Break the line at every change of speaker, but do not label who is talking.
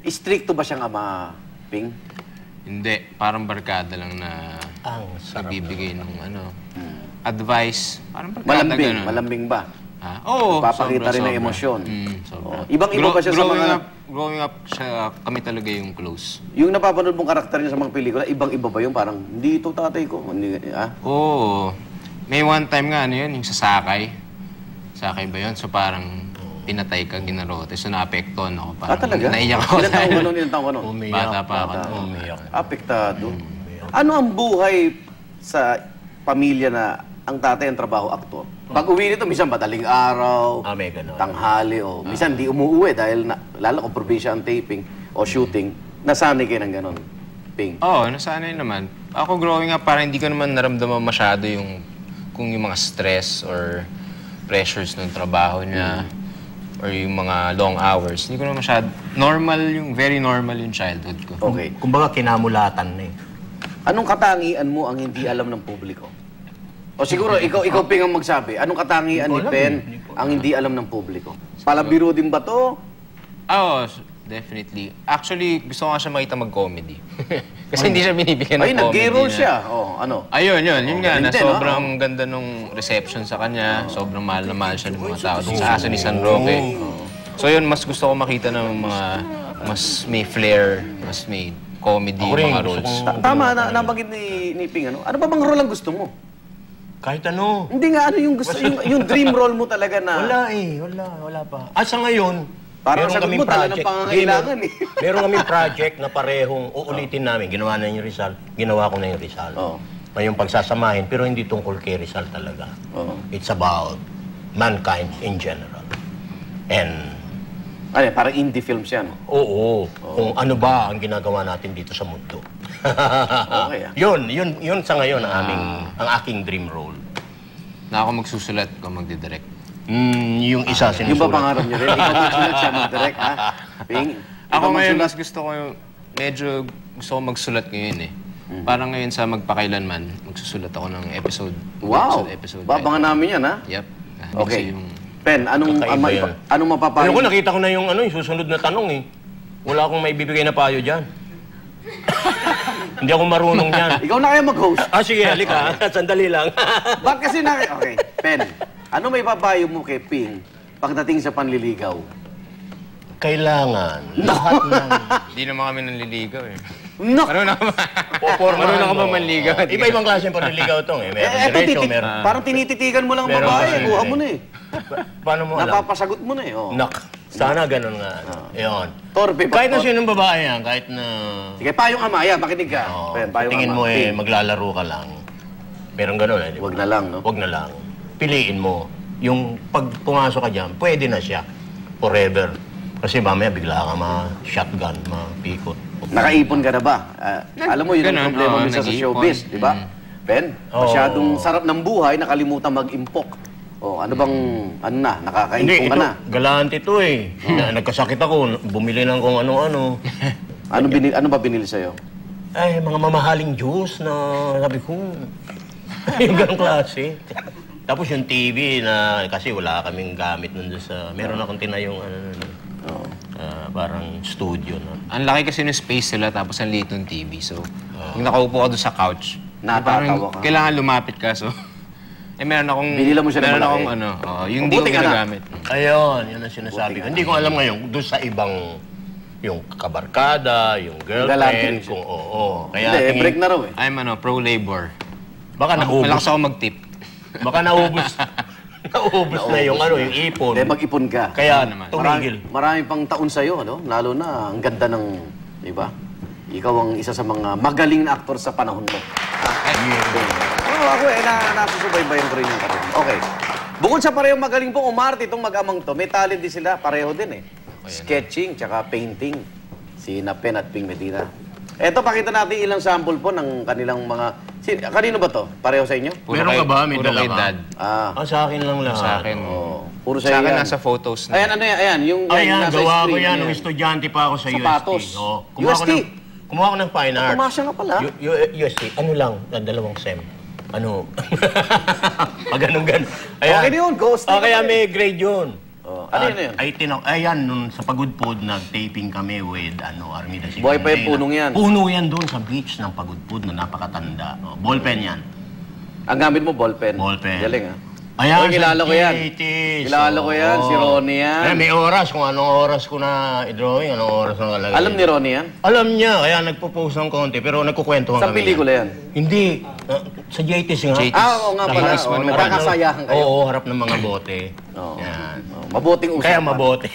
Stricto ba siyang ama, Ping?
Hindi, parang barkada lang na nagbibigay ng advice. Parang barkada
Malambing, malambing ba?
Oo,
papakita rin ng emosyon. Ibang-iba ba siya sa mga...
Growing up, kami talaga yung close.
Yung napapanood mong karakter niya sa mga pelikula, ibang-iba ba yung parang, hindi ito tatay ko?
Oo. May one time nga, yung sasakay. Sakay ba yun? So parang pinatay ka, ginarote. So naapektuhan ako.
Talaga?
Naiyak ako.
Ilan taong ka nun?
Bata pa ako.
Apektado. Ano ang buhay sa pamilya na ang tatay ang trabaho aktor? Pag uwi nito, minsan madaling araw, tanghali, o minsan di umuwi dahil lalo kung probinsya ang taping o shooting, nasanay kayo ng ganon, Ping?
Oo, nasanay naman. Ako growing up, parang hindi ko naman naramdaman masyado yung mga stress or pressures ng trabaho niya or yung mga long hours. Hindi ko naman masyado, very normal yung childhood ko.
Okay.
Kumbaga kinamulatan na eh.
Anong katangian mo ang hindi alam ng publiko? O siguro, ikaw Ping ang magsabi. Anong katangian ni Pen ang hindi alam ng publiko? Palabiro din ba to?
Oo, definitely. Actually, gusto ko nga siya makita mag-comedy. Kasi hindi siya binibigyan ng comedy.
Ay, nag-gay-roll siya. Ano?
Ayun, yun nga. Na sobrang ganda nung reception sa kanya. Sobrang mahal na mahal siya ng mga tao doon sa Asa ni San Roque. So yun, mas gusto ko makita ng mga mas may flair, mas may comedy, mga roles.
Tama, nabanggit ni Ping, ano? Ano ba bang role ang gusto mo?
Kahit ano.
Hindi nga, ano yung gusto, yung dream role mo talaga na...
Wala pa. Sa ngayon,
parang sagot mo talaga ng pangangailangan eh.
Meron kaming project na parehong uulitin namin. Ginawa na yung Rizal, ginawa ko na yung Rizal. May yung pagsasamahin, pero hindi tungkol kay Rizal talaga. It's about mankind in general. And...
parang indie film siya, no?
Oo. Kung ano ba ang ginagawa natin dito sa mundo.
Okay.
Yun sa ngayon ang aking dream role.
Na ako magsusulat, ako magdidirect.
Yung isa sinusulat.
Yung ba pangarap niyo rin? Ikaw magsulat siya mag-direct, ha? Ping?
Ako ngayon, mas gusto ko gusto ko magsulat ngayon eh. Parang ngayon sa magpakailanman, magsusulat ako ng episode.
Wow! Babangan namin yan, ha?
Yep.
Okay. Pen, anong mapapayo?
Ayoko, nakita ko na yung susunod na tanong eh. Wala akong maibibigay na payo dyan. Hindi ako marunong yan.
Ikaw na kaya mag-host.
Sige, halika. Sandali lang.
Bakit kasi Okay, Pen, ano may papayo mo kay Ping pagdating sa panliligaw?
Kailangan. Lahat ng...
Hindi naman kami nanliligaw eh.
Marunong
ka ba manligaw?
Iba-ibang klase ng panliligaw ito eh. Meron diretso, meron...
Parang tinititigan mo lang ang babae. Kuha mo na eh.
Paano mo alam?
Napapasagot mo na eh.
Sana ganun nga. Yun.
Torpe.
Kahit na sinong babae yan, kahit na...
Sige, payong ama. Yan, makinig ka.
Tingin mo eh, maglalaro ka lang. Meron ganun eh.
Huwag na lang, no?
Huwag na lang. Piliin mo. Yung pag pumasok ka dyan, pwede na siya. Forever. Kasi mamaya bigla ka ma-shotgun, ma-pikot.
Nakaipon ka na ba? Alam mo, yun ang problema minsan sa showbiz, di ba? Ben, masyadong sarap ng buhay, nakalimutan mag-impok. Ano bang, nakakaipon ka na?
Galante ito eh. Nagkasakit ako, bumili ng kung ano-ano.
Ano ba binili sa'yo?
Ay, mga mamahaling juice na sabi ko, yung ganong klase. Tapos yung TV na, kasi wala kaming gamit nun sa, meron akong tinayong parang studio.
Ang laki kasi ng space sila, tapos ang liit ng TV. So, kung nakaupo ka doon sa couch,
natatawa ka.
Kailangan lumapit ka. So, meron akong...
Binila mo siya ng malaki.
Yung hindi ko ginagamit.
Ayun, yun ang sinasabi ko. Hindi ko alam ngayon, doon sa ibang, yung kabarkada, yung girlfriend, kung oo.
Kaya break na raw eh.
I'm pro-labor.
Baka naubos.
Malakas ako mag-tip.
Baka naubos. Naubos na yung ipon.
Mag-ipon ka.
Kaya tumigil.
Marami pang taon sa'yo, no? Lalo na, ang ganda ng, di ba? Ikaw ang isa sa mga magaling na aktor sa panahon mo. Ako nasusubaybayan ko rin yung karoon. Okay. Bukod sa parehong magaling pong umarte itong mag-amang to, may talent din sila, pareho din eh. Sketching, tsaka painting. Si Pen at Ping Medina. Eto, pakita natin ilang sample po ng kanilang mga... Kanino ba to? Pareho sa inyo?
Meron ka ba? May dala
ka?
Sa akin lang lahat.
Sa akin.
Puro
sa akin nasa photos na.
Ayan.
Ayan, gawa ko yan. Nung estudyante pa ako sa UST.
Sapatos.
UST? Kumuha ko ng fine arts.
Pumasya nga pala.
UST. Ano lang? 2 sem. Ganun. Okay
yun. Ghost.
Kaya may grade yun.
Oh. Ano yun?
Ayan, nun sa Pagudpud, nag-taping kami with Armida Sigurd.
Buhay pa yung punong yan?
Puno yan doon sa beach ng Pagudpud na napakatanda. Ballpen yan.
Ang gamit mo, ballpen.
Ballpen.
Galing, ha?
Ayan,
kilala ko yan. Kilala ko yan, si Ronnie yan.
May oras kung anong oras ko na i-drawing, anong oras na kalagay.
Alam ni Ronnie yan?
Alam niya, kaya nagpo-post ng konti, pero nagkukwento
Sa
kami.
pelikula yan?
Hindi. Sa JT's nga.
JT's.
Oo nga pala. Nagkakasayahan kayo.
Oo, harap ng mga bote.
Oo.
Yan.
Mabuting usapan.
Kaya mabote.